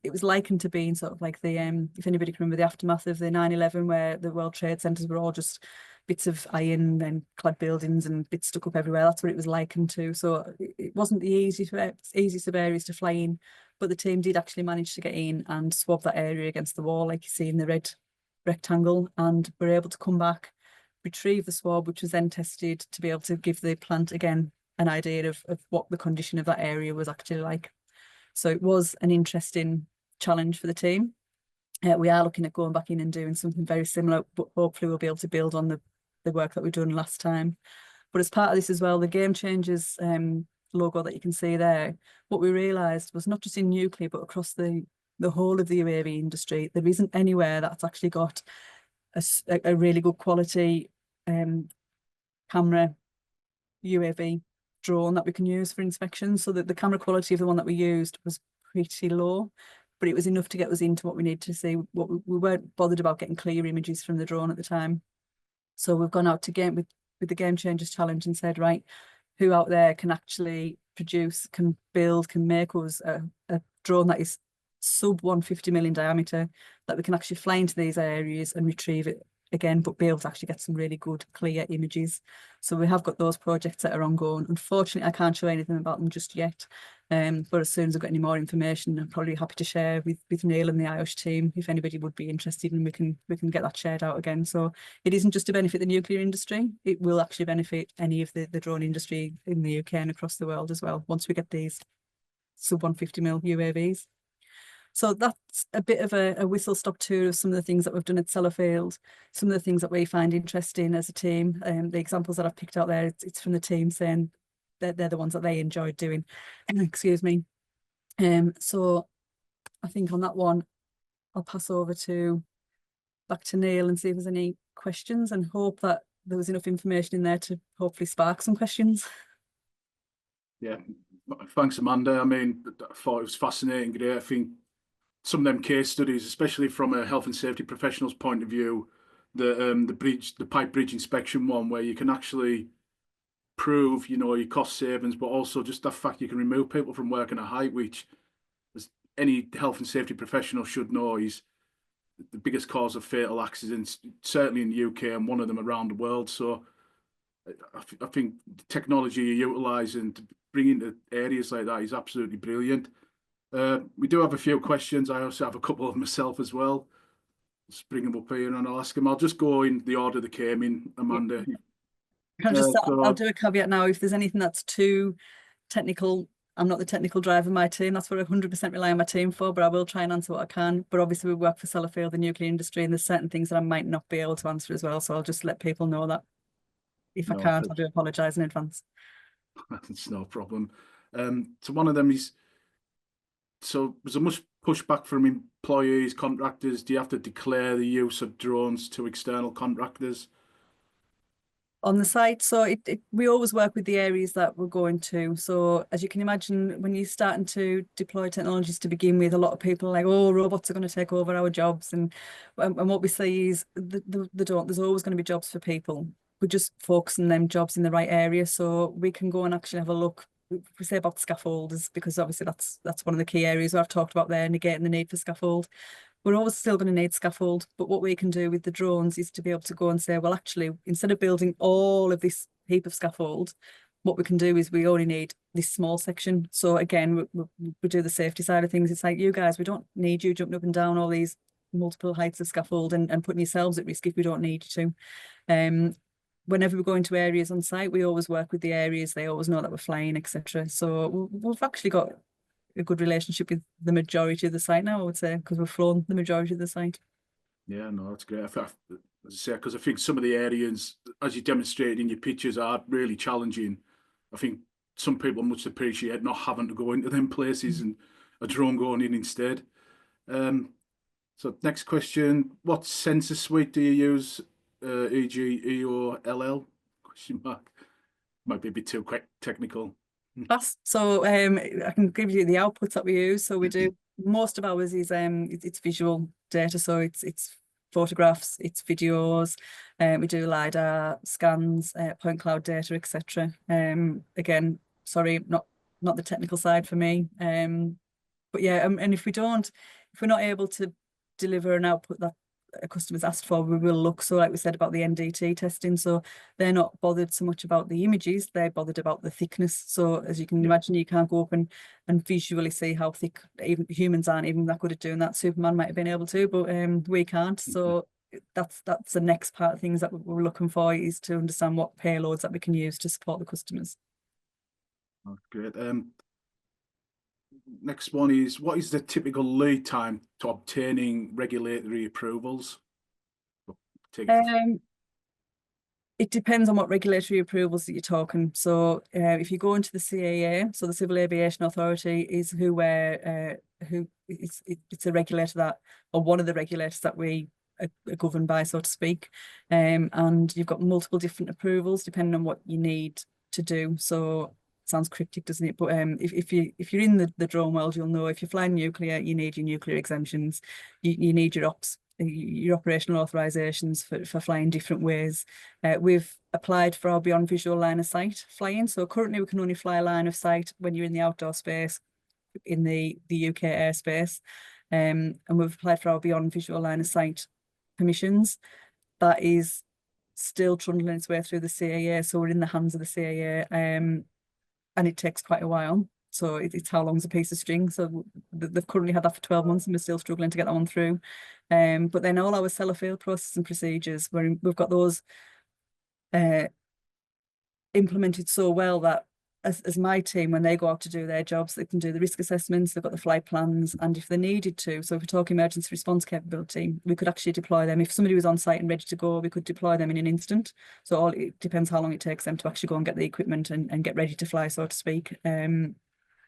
It was likened to being sort of like the, if anybody can remember the aftermath of the 9/11, where the World Trade Centers were all just bits of iron and clad buildings and bits stuck up everywhere. That's what it was likened to. So it wasn't the easiest of areas to fly in, but the team did actually manage to get in and swab that area against the wall, like you see in the red rectangle, and were able to come back, retrieve the swab, which was then tested to be able to give the plant again an idea of what the condition of that area was actually like. So it was an interesting challenge for the team. We are looking at going back in and doing something very similar, but hopefully we'll be able to build on the work that we've done last time. But as part of this as well, the Game Changers logo that you can see there, what we realised was not just in nuclear, but across the whole of the UAV industry, there isn't anywhere that's actually got a really good quality camera UAV drone that we can use for inspection. So that the camera quality of the one that we used was pretty low, but it was enough to get us into what we needed to see. What we weren't bothered about getting clear images from the drone at the time. So we've gone out to with the Game Changers Challenge and said, right, who out there can actually produce, can build, can make us a drone that is sub 150mm in diameter, that we can actually fly into these areas and retrieve it again, but be able to actually get some really good, clear images. So we have got those projects that are ongoing. Unfortunately, I can't show anything about them just yet. But as soon as I've got any more information, I'm probably happy to share with Neil and the IOSH team if anybody would be interested, and we can get that shared out again. So it isn't just to benefit the nuclear industry, it will actually benefit any of the drone industry in the UK and across the world as well, once we get these sub 150 mil UAVs. So that's a bit of a whistle-stop tour of some of the things that we've done at Sellafield, some of the things that we find interesting as a team. The examples that I've picked out there, it's from the team saying that they're the ones that they enjoyed doing. Excuse me. So I think on that one, I'll pass over back to Neil and see if there's any questions, and hope that there was enough information in there to hopefully spark some questions. Yeah, thanks, Amanda. I mean, I thought it was fascinating, great. I think some of them case studies, especially from a health and safety professional's point of view, the pipe bridge inspection one, where you can actually prove, you know, your cost savings, but also just the fact you can remove people from working at height, which, as any health and safety professional should know, is the biggest cause of fatal accidents, certainly in the UK and one of them around the world. So I think the technology you're utilising to bring into areas like that is absolutely brilliant. We do have a few questions. I also have a couple of myself as well. Just bring them up here and I'll ask them. I'll just go in the order they came in, Amanda. I'll do a caveat now. If there's anything that's too technical, I'm not the technical driver of my team. That's what I 100% rely on my team for, but I will try and answer what I can. But obviously we work for Sellafield, the nuclear industry, and there's certain things that I might not be able to answer as well. So I'll just let people know that if I can't, I do apologise in advance. That's no problem. So one of them is, so was there much pushback from employees, contractors? Do you have to declare the use of drones to external contractors? On the site, so we always work with the areas that we're going to. So as you can imagine, when you're starting to deploy technologies to begin with, a lot of people are like, oh, robots are going to take over our jobs. And what we say is there's always going to be jobs for people. We're just focusing them jobs in the right area. So we can go and actually have a look. We say about scaffolders, because obviously that's one of the key areas I've talked about there, negating the need for scaffold. We're always still going to need scaffold, but what we can do with the drones is to be able to go and say, well, actually, instead of building all of this heap of scaffold, what we can do is we only need this small section. So again, we do the safety side of things. It's like, you guys, we don't need you jumping up and down all these multiple heights of scaffold and putting yourselves at risk if we don't need you to. Whenever we go into areas on site, we always work with the areas. They always know that we're flying, etc. So we've actually got a good relationship with the majority of the site now, I would say, because we've flown the majority of the site. Yeah, no, that's great. As I say, because I think some of the areas, as you demonstrated in your pictures, are really challenging. I think some people must appreciate not having to go into them places and a drone going in instead. So next question, what sensor suite do you use, e.g. EOLL? Question mark. Might be a bit too quick technical. So I can give you the outputs that we use. So we do, most of ours is it's visual data, so it's photographs, it's videos, we do LiDAR scans, point cloud data, etc. Again, sorry, not the technical side for me. But yeah, and if we're not able to deliver an output that a customer's asked for, we will look. So like we said about the NDT testing, so they're not bothered so much about the images, they're bothered about the thickness. So as you can imagine, you can't go up and visually see how thick, even humans aren't even that good at doing that. Superman might have been able to, but we can't. So that's the next part of things that we're looking for, is to understand what payloads that we can use to support the customers. That's great. Next one is, what is the typical lead time to obtaining regulatory approvals? It depends on what regulatory approvals that you're talking. So if you go into the CAA, so the Civil Aviation Authority is it's a regulator that, or one of the regulators that we are governed by, so to speak. And you've got multiple different approvals depending on what you need to do. So sounds cryptic, doesn't it? But if you're in the drone world, you'll know if you're flying nuclear, you need your nuclear exemptions, you need your operational authorizations for flying different ways. We've applied for our beyond visual line of sight flying. So currently we can only fly a line of sight when you're in the outdoor space in the UK airspace. And we've applied for our beyond visual line of sight permissions. that is still trundling its way through the CAA. So we're in the hands of the CAA, and it takes quite a while. So it's how long's a piece of string. So they've currently had that for 12 months and we're still struggling to get that one through. But then all our Sellafield process and procedures, we've got those implemented so well that as my team, when they go out to do their jobs, they can do the risk assessments, they've got the flight plans, and if they needed to, so if we're talking emergency response capability, we could actually deploy them. If somebody was on site and ready to go, we could deploy them in an instant. So it depends how long it takes them to actually go and get the equipment and get ready to fly, so to speak.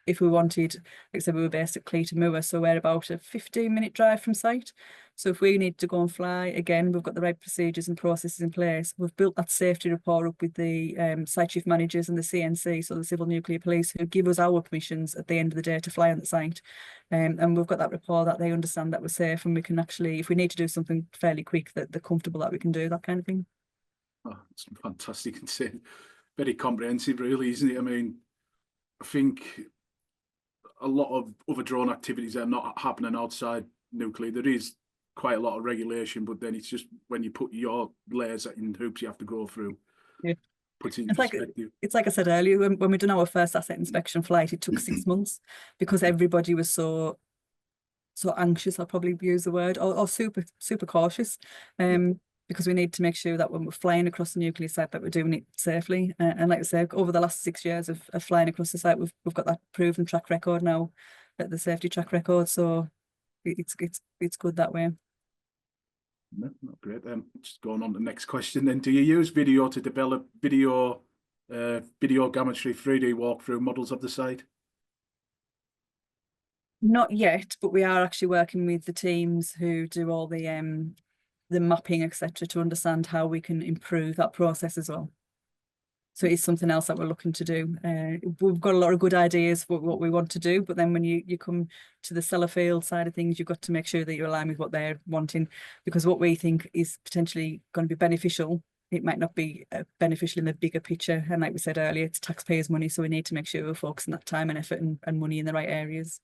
If we wanted, like I said, we were based at Cleator, so we're about a 15-minute drive from site. So if we need to go and fly, again, we've got the right procedures and processes in place. We've built that safety rapport up with the site chief managers and the CNC, so the Civil Nuclear Police, who give us our permissions at the end of the day to fly on the site. And we've got that rapport that they understand that we're safe and we can actually, if we need to do something fairly quick, that they're comfortable that we can do that kind of thing. Oh, it's fantastic and very comprehensive, really, isn't it? I mean, I think a lot of other drone activities that are not happening outside nuclear. There is quite a lot of regulation, but then it's just when you put your layers in hoops you have to go through. Yeah. Puts it in It's perspective. it's like I said earlier, when we done our first asset inspection flight, it took 6 months because everybody was so anxious, I'll probably use the word, or super cautious. Because we need to make sure that when we're flying across the nuclear site that we're doing it safely. And like I say, over the last 6 years of flying across the site, we've got that proven track record now, the safety track record. So it's good that way. No, not great. Just going on to the next question then. Do you use video to develop video grammetry 3D walkthrough models of the site? Not yet, but we are actually working with the teams who do all the mapping, etc., to understand how we can improve that process as well. So it's something else that we're looking to do. We've got a lot of good ideas for what we want to do, but then when you come to the Sellafield side of things, you've got to make sure that you align with what they're wanting, because what we think is potentially going to be beneficial, it might not be beneficial in the bigger picture. And like we said earlier, it's taxpayers' money, so we need to make sure we're focusing that time and effort and money in the right areas.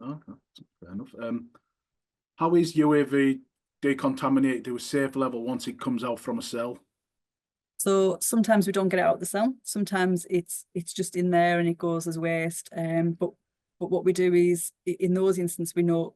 Oh, fair enough. How is UAV decontaminated to a safe level once it comes out from a cell? So sometimes we don't get it out of the cell. Sometimes it's just in there and it goes as waste. But what we do is, in those instances, we know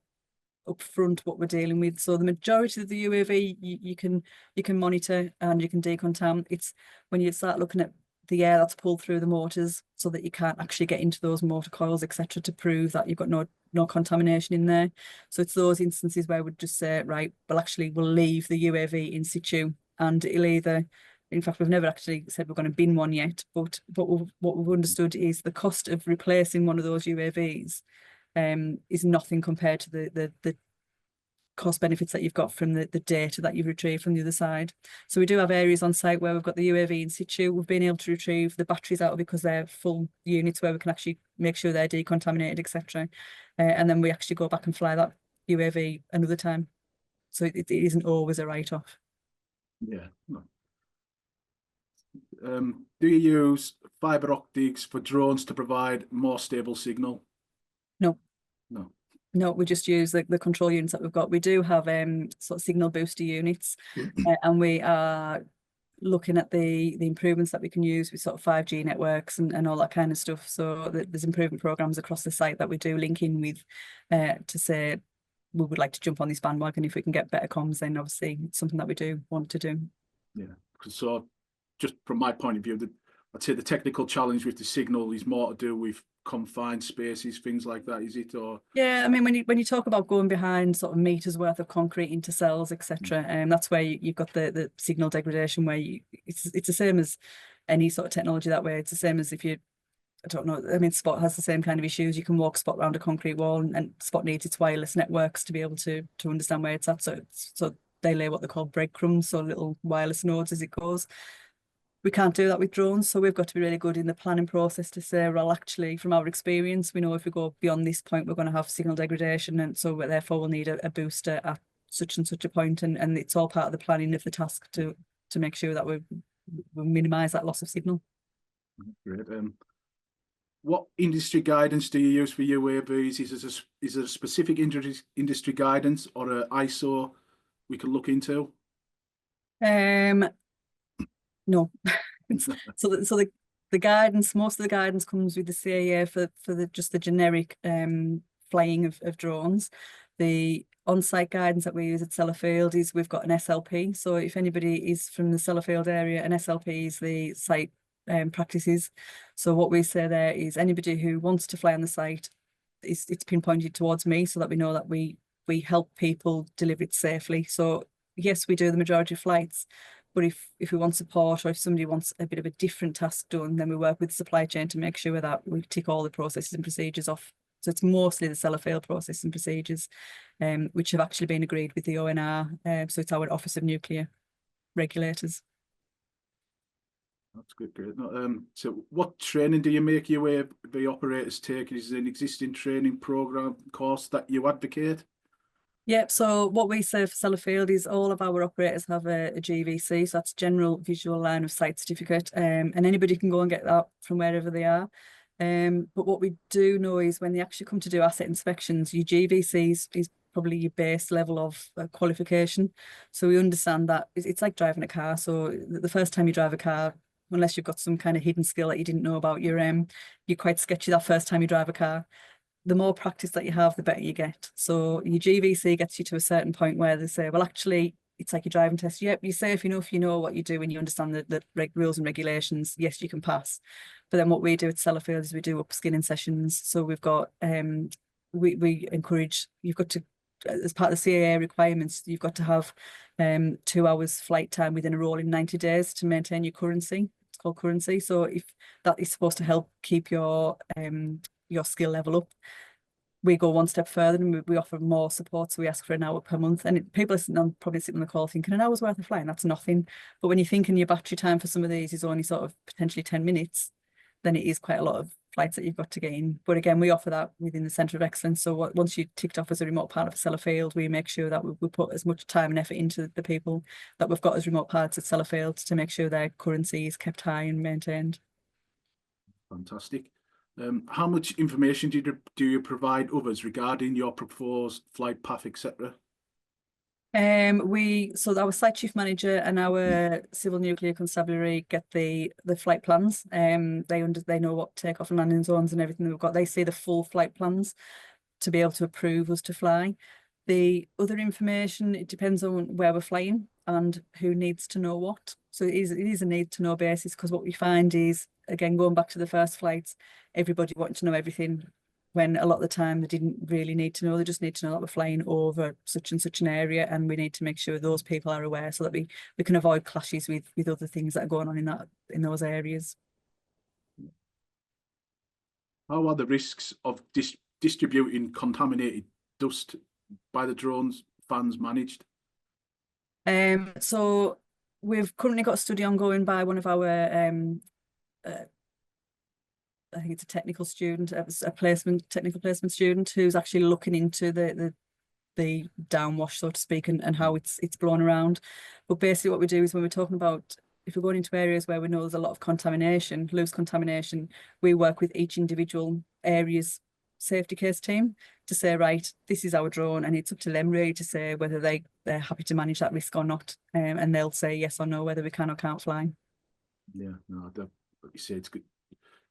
up front what we're dealing with. So the majority of the UAV you can monitor and you can decontaminate. It's when you start looking at the air that's pulled through the motors, so that you can't actually get into those motor coils, etc., to prove that you've got no contamination in there. So it's those instances where we'd just say, right, well, actually we'll leave the UAV in situ, and it'll either, in fact, we've never actually said we're going to bin one yet, but what we've understood is the cost of replacing one of those UAVs is nothing compared to the cost benefits that you've got from the data that you've retrieved from the other side. So we do have areas on site where we've got the UAV in situ. We've been able to retrieve the batteries out because they're full units where we can actually make sure they're decontaminated, etc. And then we actually go back and fly that UAV another time. So it isn't always a write-off. Yeah. Do you use fiber optics for drones to provide more stable signal? No. No. No, we just use the control units that we've got. We do have sort of signal booster units, and we are looking at the improvements that we can use with sort of 5G networks and all that kind of stuff. So there's improvement programs across the site that we do link in with to say we would like to jump on this bandwagon. If we can get better comms, then obviously it's something that we do want to do. Yeah, so just from my point of view, I'd say the technical challenge with the signal is more to do with confined spaces, things like that, is it? Or yeah, I mean, when you talk about going behind sort of meters worth of concrete into cells, etc., and that's where you've got the signal degradation, where it's the same as any sort of technology that way. It's the same as if you, I don't know, I mean, Spot has the same kind of issues. You can walk Spot around a concrete wall, and Spot needs its wireless networks to be able to understand where it's at. So they lay what they call breadcrumbs, so little wireless nodes as it goes. We can't do that with drones, so we've got to be really good in the planning process to say, well, actually, from our experience, we know if we go beyond this point, we're going to have signal degradation, and so therefore we'll need a booster at such and such a point, and it's all part of the planning of the task to make sure that we minimise that loss of signal. Great. What industry guidance do you use for UAVs? Is there a specific industry guidance or an ISO we can look into? No. The guidance, most of the guidance comes with the CAA for just the generic flying of drones. The on-site guidance that we use at Sellafield is we've got an SLP. So if anybody is from the Sellafield area, an SLP is the site practices. So what we say there is anybody who wants to fly on the site, it's pinpointed towards me so that we know that we help people deliver it safely. So yes, we do the majority of flights, but if we want support or if somebody wants a bit of a different task done, then we work with the supply chain to make sure that we tick all the processes and procedures off. So it's mostly the Sellafield process and procedures, which have actually been agreed with the ONR. So it's our Office of Nuclear Regulators. That's good, great. So what training do you make your way the operators take? Is there an existing training program course that you advocate? Yep, so what we say for Sellafield is all of our operators have a GVC, so that's General Visual Line of Sight Certificate, and anybody can go and get that from wherever they are. But what we do know is when they actually come to do asset inspections, your GVC is probably your base level of qualification. So we understand that it's like driving a car. So the first time you drive a car, unless you've got some kind of hidden skill that you didn't know about, you're quite sketchy that first time you drive a car. The more practice that you have, the better you get. So your GVC gets you to a certain point where they say, well, actually, it's like your driving test. Yep, you're safe enough, you know what you do and you understand the rules and regulations. Yes, you can pass. But then what we do at Sellafield is we do upskilling sessions. So we've got, we encourage, you've got to, as part of the CAA requirements, you've got to have 2 hours flight time within a rolling 90 days to maintain your currency. It's called currency. So if that is supposed to help keep your skill level up, we go one step further and we offer more support. So we ask for an hour per month. And people are probably sitting on the call thinking an hour's worth of flying, that's nothing. But when you're thinking your battery time for some of these is only sort of potentially 10 minutes, then it is quite a lot of flights that you've got to gain. But again, we offer that within the Centre of Excellence. So once you're ticked off as a remote part of Sellafield, we make sure that we put as much time and effort into the people that we've got as remote parts at Sellafield to make sure their currency is kept high and maintained. Fantastic. How much information do you provide others regarding your proposed flight path, etc.? So our site chief manager and our civil nuclear constabulary get the flight plans. They know what takeoff and landing zones and everything that we've got. They see the full flight plans to be able to approve us to fly. The other information, it depends on where we're flying and who needs to know what. So it is a need to know basis, because what we find is, again, going back to the first flights, everybody wanting to know everything, when a lot of the time they didn't really need to know. They just need to know that we're flying over such and such an area, and we need to make sure those people are aware so that we can avoid clashes with other things that are going on in those areas. How are the risks of distributing contaminated dust by the drones fans managed? So we've currently got a study ongoing by one of our I think it's a technical student, a technical placement student, who's actually looking into the downwash, so to speak, and how it's blown around. But basically what we do is, when we're talking about, if we're going into areas where we know there's a lot of contamination, loose contamination, we work with each individual area's safety case team to say, right, this is our drone, and it's up to them really to say whether they're happy to manage that risk or not, and they'll say yes or no whether we can or can't fly. Yeah, no, like you say, it's good.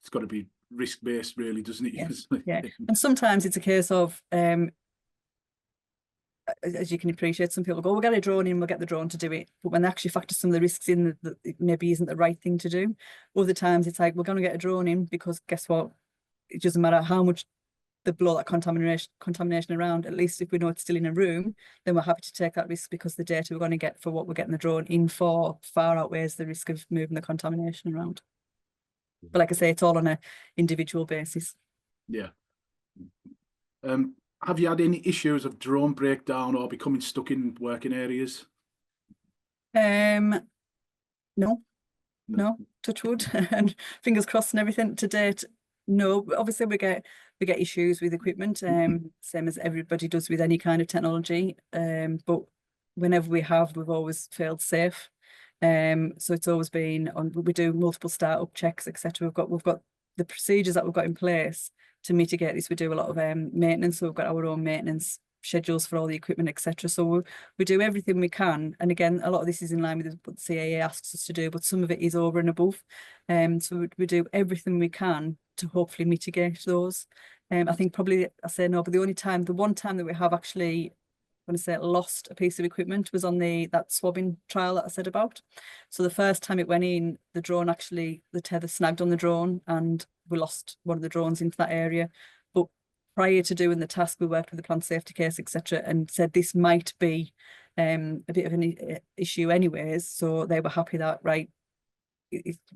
It's got to be risk-based, really, doesn't it? Yeah. Yeah. And sometimes it's a case of, as you can appreciate, some people go, we'll get a drone in, we'll get the drone to do it. But when they actually factor some of the risks in, that it maybe isn't the right thing to do. Other times it's like, we're going to get a drone in because guess what? It doesn't matter how much they blow that contamination around. At least if we know it's still in a room, then we're happy to take that risk, because the data we're going to get for what we're getting the drone in for far outweighs the risk of moving the contamination around. But like I say, it's all on an individual basis. Yeah. Have you had any issues of drone breakdown or becoming stuck in working areas? No, touch wood and fingers crossed and everything. To date, no. Obviously we get issues with equipment, same as everybody does with any kind of technology. But whenever we've always failed safe. So it's always been on. We do multiple startup checks, etc. We've got the procedures that we've got in place to mitigate this. We do a lot of maintenance. So we've got our own maintenance schedules for all the equipment, etc. So we do everything we can. And again, a lot of this is in line with what the CAA asks us to do, but some of it is over and above. So we do everything we can to hopefully mitigate those. I think probably, I say no, but the one time that we have actually, I'm going to say, lost a piece of equipment was on that swabbing trial that I said about. So the first time it went in, the drone actually, the tether snagged on the drone and we lost one of the drones into that area. But prior to doing the task, we worked with the plant safety case, etc., and said this might be a bit of an issue anyways. So they were happy that, right,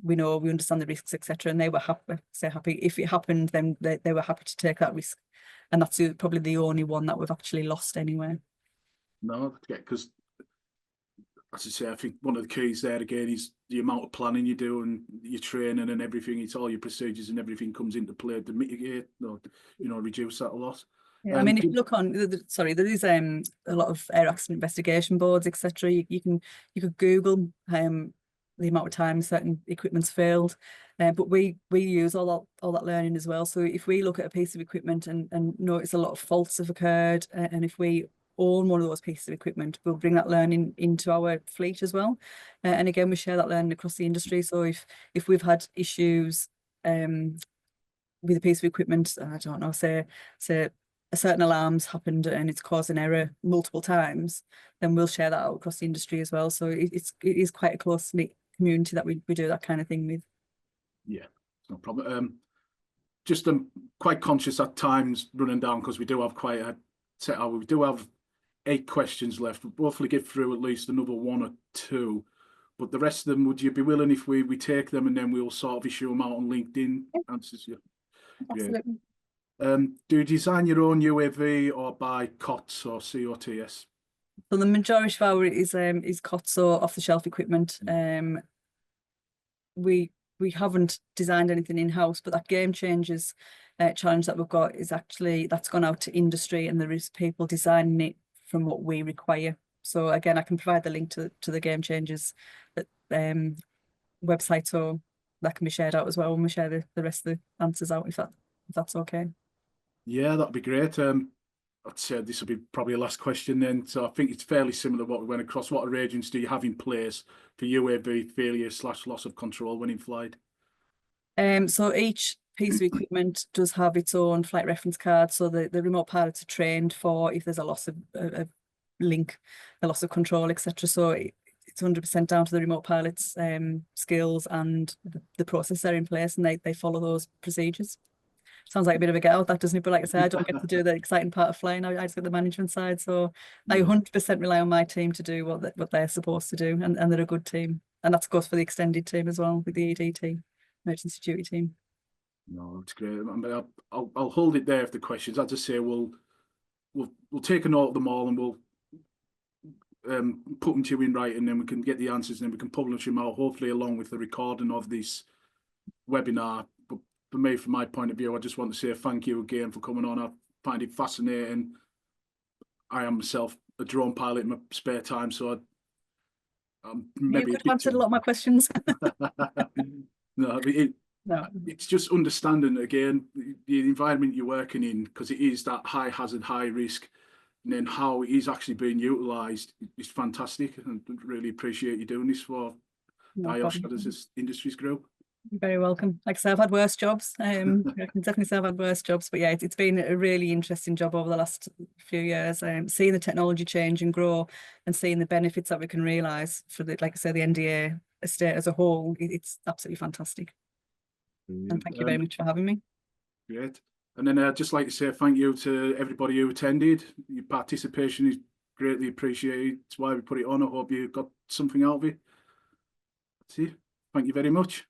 we know, we understand the risks, etc., and they were happy if it happened, then they were happy to take that risk. And that's probably the only one that we've actually lost anyway. No, because as I say, I think one of the keys there again is the amount of planning you do and your training and everything. It's all your procedures and everything comes into play to mitigate, reduce that loss. Yeah, I mean, if you look on, sorry, there is a lot of air accident investigation boards, etc. You could Google the amount of times certain equipment's failed, but we use all that learning as well. So if we look at a piece of equipment and notice a lot of faults have occurred, and if we own one of those pieces of equipment, we'll bring that learning into our fleet as well. And again, we share that learning across the industry. So if we've had issues with a piece of equipment, I don't know, say a certain alarm's happened and it's caused an error multiple times, then we'll share that out across the industry as well. So it is quite a close-knit community that we do that kind of thing with. Yeah, no problem. Just quite conscious at times running down because we do have quite a set out. We do have 8 questions left. We'll hopefully get through at least another 1 or 2. But the rest of them, would you be willing if we take them and then we'll sort of issue them out on LinkedIn? Yeah. Answers you. Absolutely. Yeah. Do you design your own UAV or buy COTS or COTS? So the majority of our is COTS or off-the-shelf equipment. We haven't designed anything in-house, but that game changers challenge that we've got is actually, that's gone out to industry and there is people designing it from what we require. So again, I can provide the link to the game changers website, so that can be shared out as well when we share the rest of the answers out, if that's okay. Yeah, that'd be great. I'd say this will be probably a last question then. So I think it's fairly similar to what we went across. What arrangements do you have in place for UAV failure / loss of control when in flight? So each piece of equipment does have its own flight reference card. So the remote pilots are trained for if there's a loss of a link, a loss of control, etc. So it's 100% down to the remote pilot's skills and the process they're in place, and they follow those procedures. Sounds like a bit of a get out, that, doesn't it? But like I say, I don't get to do the exciting part of flying. I just get the management side. So I 100% rely on my team to do what they're supposed to do, and they're a good team. And that goes for the extended team as well, with the ED team, emergency duty team. No, it's great. I mean, I'll hold it there if the questions. I'll just say we'll take a note of them all and we'll put them to you in writing, and then we can get the answers and then we can publish them out, hopefully along with the recording of this webinar. But for me, from my point of view, I just want to say thank you again for coming on. I find it fascinating. I am myself a drone pilot in my spare time, so maybe You could have answered a lot of my questions. No, it's just understanding again the environment you're working in, because it is that high hazard, high risk, and then how it is actually being utilised is fantastic. And I really appreciate you doing this for IOSH Hazardous Industries Group. You're very welcome. Like I say, I've had worse jobs. I can definitely say I've had worse jobs, but yeah, it's been a really interesting job over the last few years. Seeing the technology change and grow, and seeing the benefits that we can realise for the, like I say, the NDA estate as a whole, it's absolutely fantastic. And thank you very much for having me. Great. And then I'd just like to say thank you to everybody who attended. Your participation is greatly appreciated. That's why we put it on. I hope you got something out of it. That's it. Thank you very much.